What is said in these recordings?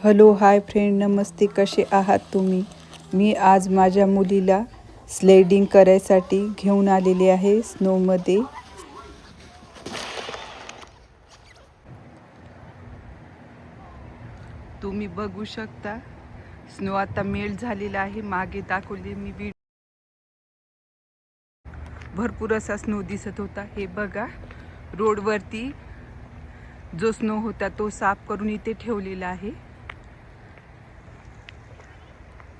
Hello hi friend, नमस्ते. कसे आहात तुम्ही? मी आज माझ्या मुलीला स्लेडिंग करायसाठी घेऊन आलेले आहे स्नोमध्ये. तुम्ही बघू शकता स्नो आता मेल्ट झालेला आहे. मागे दाखवले मी व्हिडिओ, भरपूर असा स्नो दिसत होता. हे बघा, रोडवरती जो स्नो होता तो साफ करून इथे ठेवलेला आहे.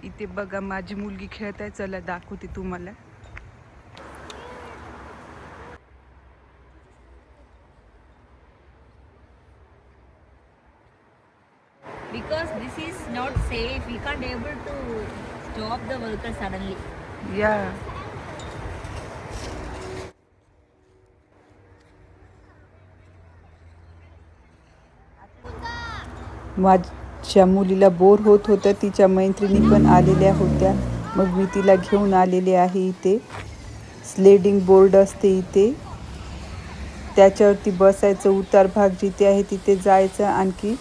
इथे बघा माझी मुलगी खेळत आहे. चला दाखवते तुम्हाला. Because this is not safe, we can't able to stop the vehicle suddenly. या माझ्या मुलीला बोर होत होतं. तिच्या मैत्रिणी पण आलेल्या होत्या. मग मी तिला घेऊन आलेले आहे. इथे स्लेडिंग बोर्ड असते, इथे त्याच्यावरती बसायचं. उतार भाग जिथे आहे तिथे जायचं. आणखी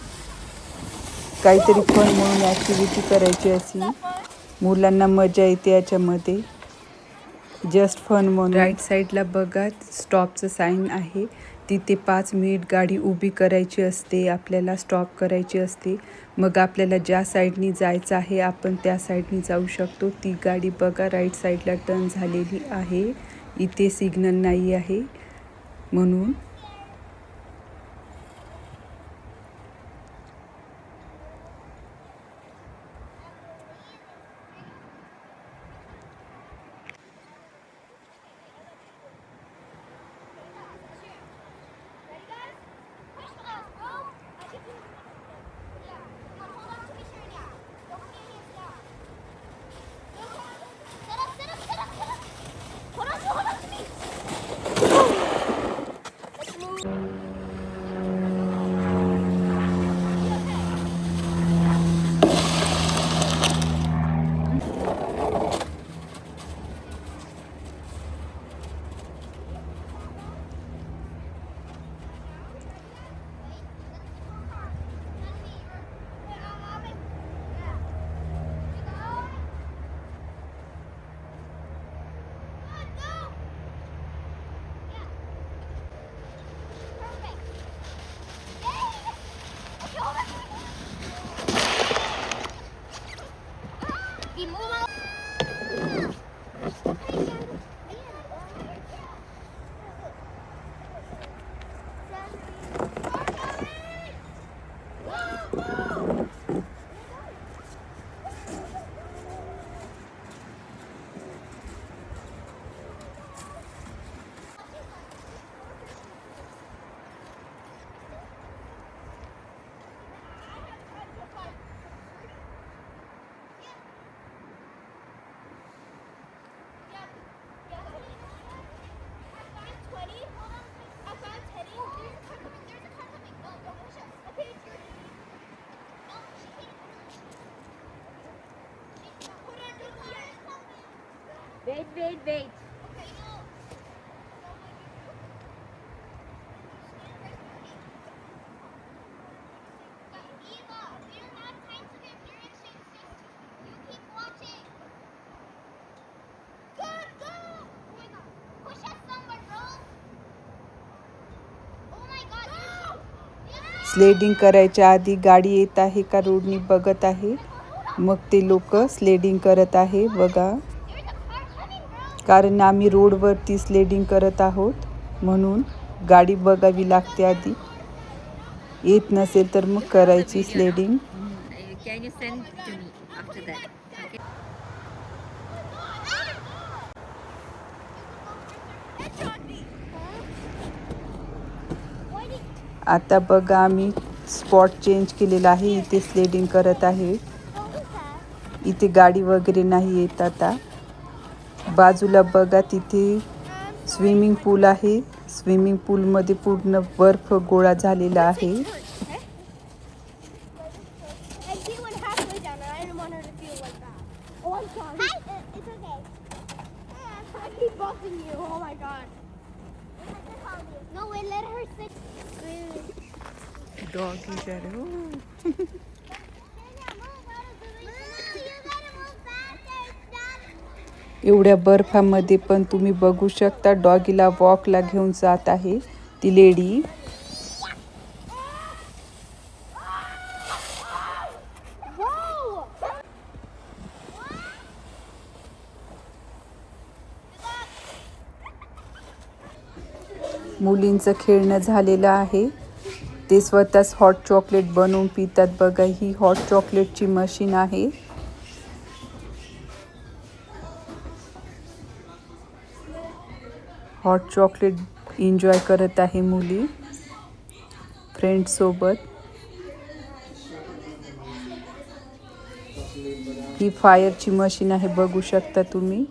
काहीतरी फन म्हणून ॲक्टिव्हिटी करायची. अशी मुलांना मजा येते याच्यामध्ये, जस्ट फन म्हणून. राईट साईडला बघा स्टॉपचं साईन आहे. तिथे 5 मिनिट गाडी उभी करायची असते. आपल्याला स्टॉप करायची असते. मग आपल्याला ज्या साईडनी जायचं आहे आपण त्या साईडनी जाऊ शकतो. ती गाडी बघा राईट साईडला टर्न झालेली आहे. इथे सिग्नल नाही आहे म्हणून. Wait. स्लेडिंग करायच्या आधी गाडी येत आहे का रोडनी बघत आहे. मग ते लोक स्लेडिंग करत आहे बघा. कारण आम्ही रोडवरती स्लेडिंग करत आहोत म्हणून गाडी बघावी लागते आधी. येत नसेल तर मग करायची sledding. Can you send to me after that? Okay. आता बघा आम्ही स्पॉट चेंज केलेला आहे. इथे स्लेडिंग करत आहे. इथे गाडी वगैरे नाही येत आता. बाजूला बघा तिथे स्विमिंग पूल आहे. स्विमिंग पूलमध्ये पूर्ण बर्फ गोळा झालेला आहे. डॉग इधर हो. एवढ्या बर्फामध्ये पण तुम्ही बघू शकता डॉगीला वॉकला घेऊन जात आहे ती लेडी. मुलींचं खेळणं झालेलं आहे. ते स्वतःच हॉट चॉकलेट बनवून पितात बघा. ही हॉट चॉकलेटची मशीन आहे. हॉट चॉकलेट एन्जॉय करत आहे मुली फ्रेंड्स सोबत. ही फायरची मशीन आहे बघू शकता तुम्ही.